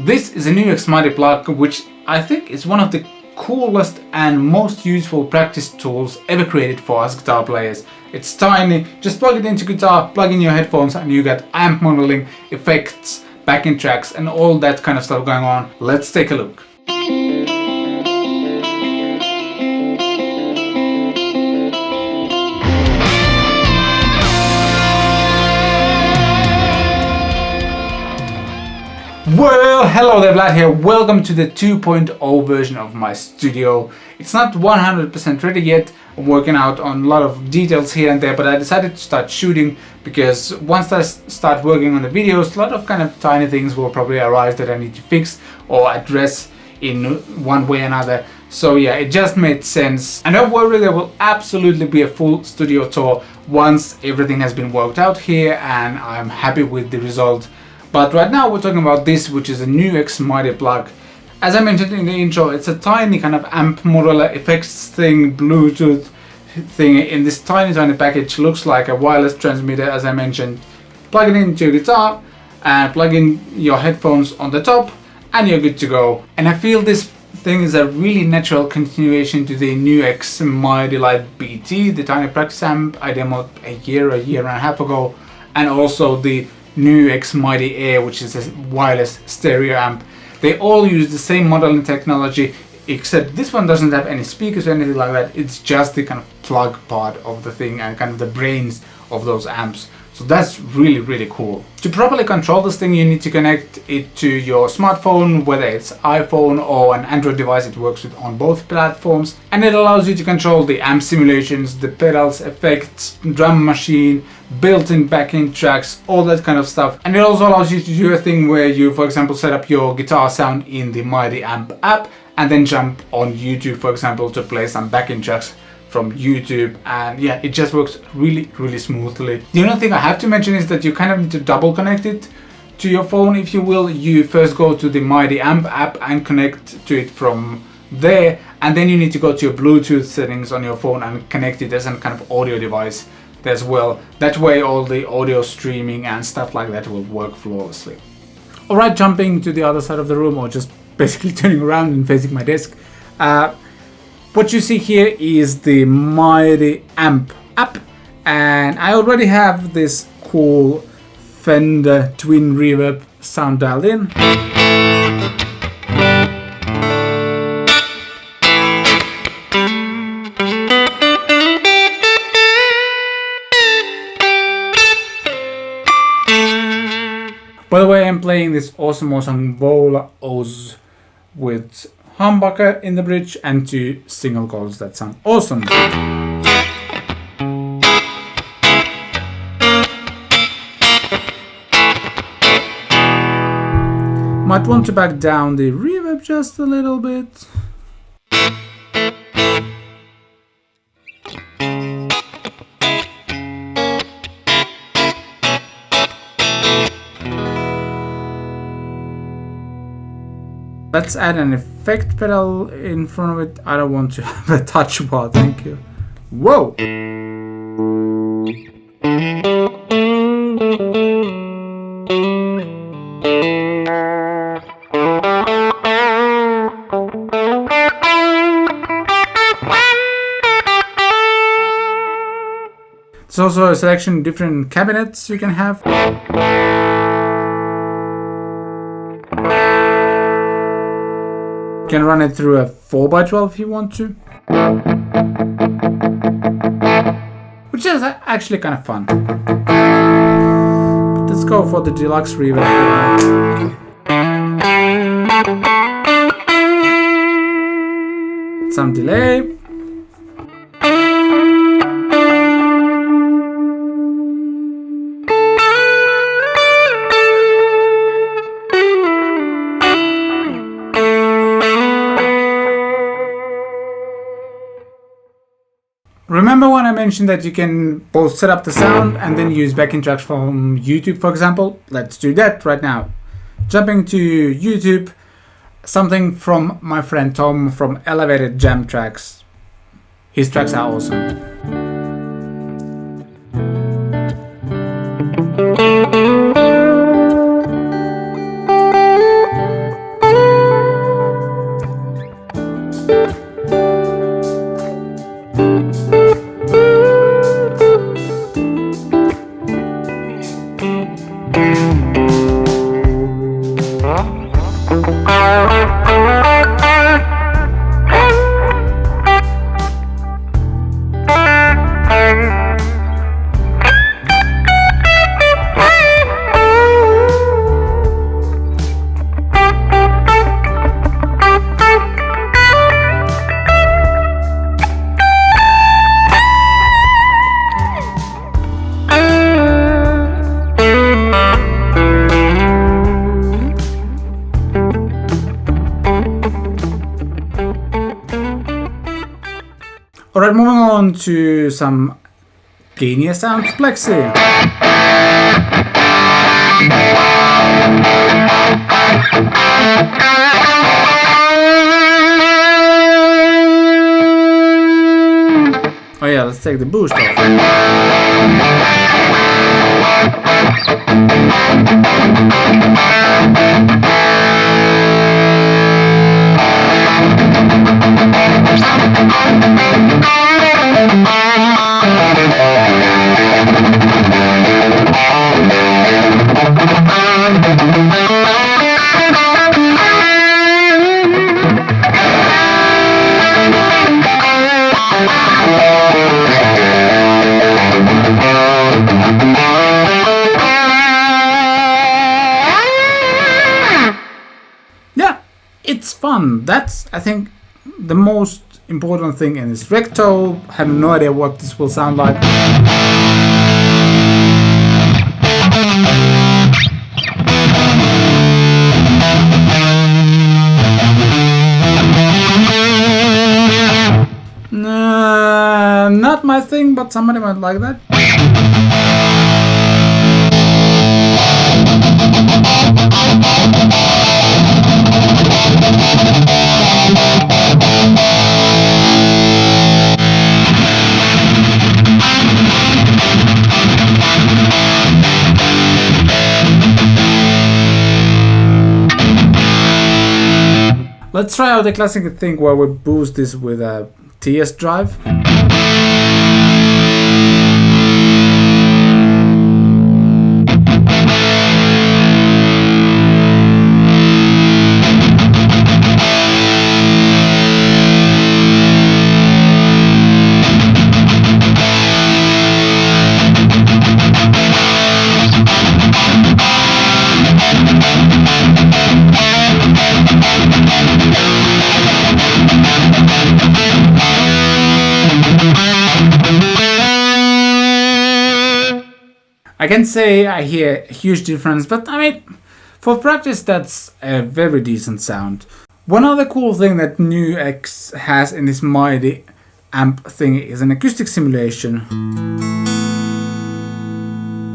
This is a NUX Mighty Plug, which I think is one of the coolest and most useful practice tools ever created for us guitar players. It's tiny, just plug it into guitar, plug in your headphones and you get amp modeling, effects, backing tracks and all that kind of stuff going on. Let's take a look. Well, hello there, Vlad here. Welcome to the 2.0 version of my studio. It's not 100% ready yet. I'm working out on a lot of details here and there, but I decided to start shooting because once I start working on the videos, a lot of kind of tiny things will probably arise that I need to fix or address in one way or another. So yeah, it just made sense. And don't worry, there will absolutely be a full studio tour once everything has been worked out here and I'm happy with the result. But right now we're talking about this, which is a NUX Mighty Plug. As I mentioned in the intro, it's a tiny kind of amp modeler effects thing, Bluetooth thing in this tiny package. Looks like a wireless transmitter, as I mentioned. Plug it into your guitar and plug in your headphones on the top and you're good to go. And I feel this thing is a really natural continuation to the NUX Mighty Light BT, the tiny practice amp I demoed a year and a half ago, and also the NUX Mighty Air, which is a wireless stereo amp. They all use the same modeling technology, except this one doesn't have any speakers or anything like that. It's just the kind of plug part of the thing and kind of the brains of those amps. So that's really cool. To properly control this thing, you need to connect it to your smartphone, whether it's iPhone or an Android device. It works with on both platforms, and it allows you to control the amp simulations, the pedals, effects, drum machine, built-in backing tracks, all that kind of stuff. And it also allows you to do a thing where you, for example, set up your guitar sound in the Mighty Amp app and then jump on YouTube, for example, to play some backing tracks from YouTube. And yeah, it just works really smoothly. The only thing I have to mention is that you kind of need to double connect it to your phone, if you will. You first go to the Mighty Amp app and connect to it from there, and then you need to go to your Bluetooth settings on your phone and connect it as a kind of audio device as well. That way all the audio streaming and stuff like that will work flawlessly. Alright, jumping to the other side of the room, or just basically turning around and facing my desk. What you see here is the Mighty Amp app, and I already have this cool Fender twin reverb sound dialed in. By the way, I'm playing this awesome Vola Oz with humbucker in the bridge and two single coils that sound awesome. Might want to back down the reverb just a little bit. Let's add an effect pedal in front of it. I don't want to have a touch bar, thank you. Whoa! There's also a selection of different cabinets you can have. You can run it through a 4x12 if you want to, which is actually kind of fun. But let's go for the deluxe reverb. Some delay. Remember when I mentioned that you can both set up the sound and then use backing tracks from YouTube, for example? Let's do that right now. Jumping to YouTube, something from my friend Tom from Elevated Jam Tracks. His tracks are awesome. Alright, moving on to some gainier sounds. Plasticky. Oh yeah, let's take the boost off. Yeah, it's fun. That's, I think, the most important thing in this recto. I have no idea what this will sound like. Not my thing, but somebody might like that. Let's try out the classic thing where we boost this with a TS drive. I can say I hear a huge difference, but I mean, for practice that's a very decent sound. One other cool thing that NUX has in this Mighty amp thing is an acoustic simulation.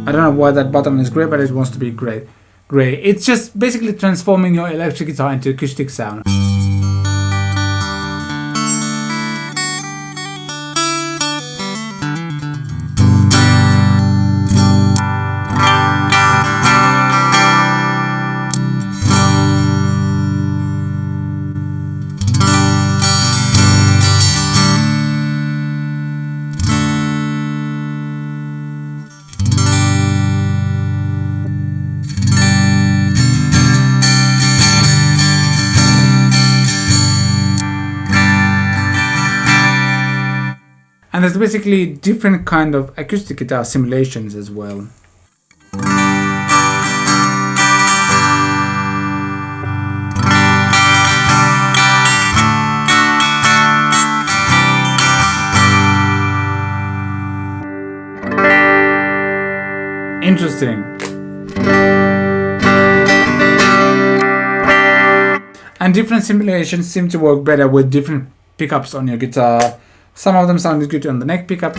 I don't know why that button is grey, but it wants to be grey. It's just basically transforming your electric guitar into acoustic sound. And there's basically different kind of acoustic guitar simulations as well. Interesting. And different simulations seem to work better with different pickups on your guitar. Some of them sounded good on the neck pickup.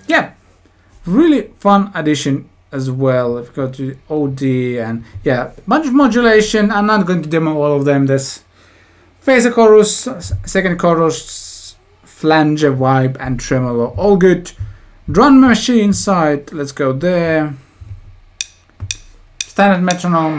Yeah, really fun addition as well. If you go to OD and yeah, bunch of modulation. I'm not going to demo all of them. There's phaser chorus, second chorus, flange, vibe, and tremolo. All good. Drum machine side, let's go there. Standard metronome.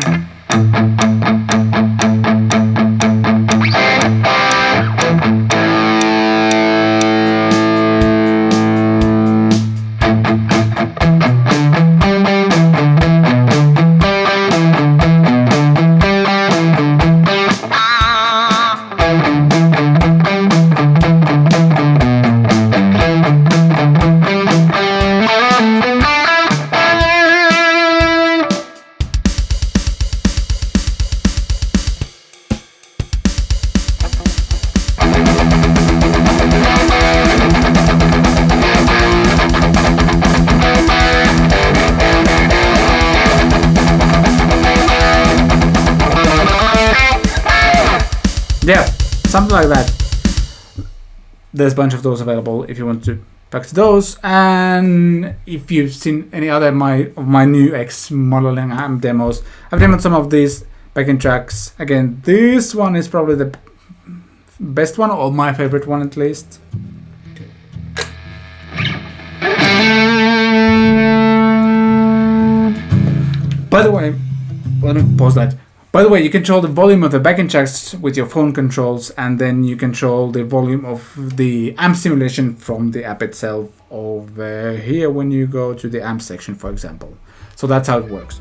yeah, something like that. There's a bunch of those available if you want to practice those. And if you've seen any other of my NUX modeling amp demos, I've demoed some of these backing tracks. Again, this one is probably the best one, or my favorite one at least. By the way, let me pause that. By the way, you control the volume of the backing tracks with your phone controls, and then you control the volume of the amp simulation from the app itself over here when you go to the amp section, for example. So that's how it works.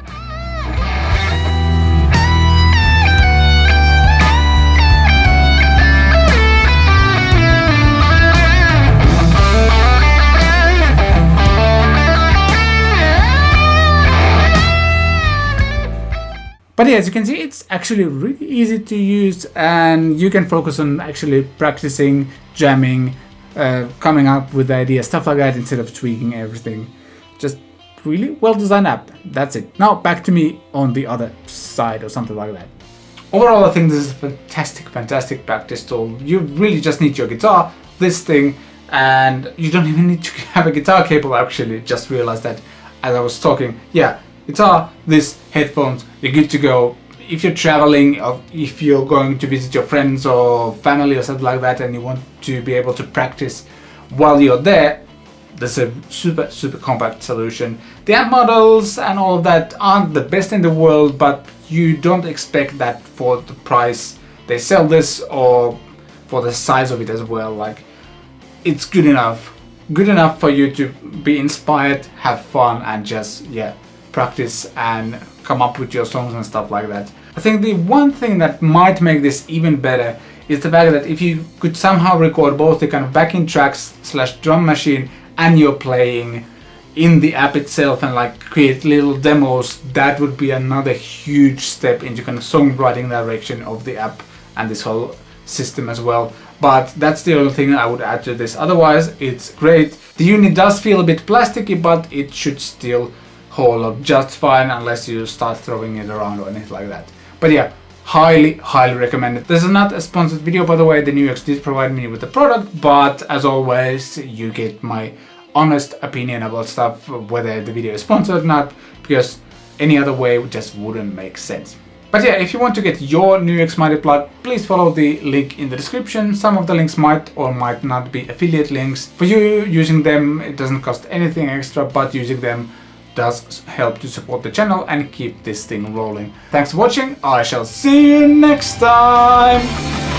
But yeah, as you can see, it's actually really easy to use, and you can focus on actually practicing, jamming, coming up with ideas, stuff like that, instead of tweaking everything. Just really well-designed app. That's it. Now back to me on the other side or something like that. Overall, I think this is a fantastic practice tool. You really just need your guitar, this thing, and you don't even need to have a guitar cable. Actually, just realized that as I was talking. Yeah, guitar, this, headphones, you're good to go. If you're traveling, or if you're going to visit your friends or family or something like that, and you want to be able to practice while you're there, this is a super compact solution. The amp models and all of that aren't the best in the world, but you don't expect that for the price they sell this, or for the size of it as well. Like, it's good enough for you to be inspired, have fun, and just practice and come up with your songs and stuff like that. I think the one thing that might make this even better is the fact that if you could somehow record both the kind of backing tracks / drum machine and your playing in the app itself, and like create little demos, that would be another huge step into kind of songwriting direction of the app and this whole system as well. But that's the only thing I would add to this. Otherwise, it's great. The unit does feel a bit plasticky, but it should still hold up just fine unless you start throwing it around or anything like that. But yeah, highly recommend it. This is not a sponsored video, by the way. The NUX did provide me with the product, but as always, you get my honest opinion about stuff, whether the video is sponsored or not, because any other way just wouldn't make sense. But yeah, if you want to get your NUX Mighty Plug, please follow the link in the description. Some of the links might or might not be affiliate links. For you using them, it doesn't cost anything extra, but using them does help to support the channel and keep this thing rolling. Thanks for watching. I shall see you next time.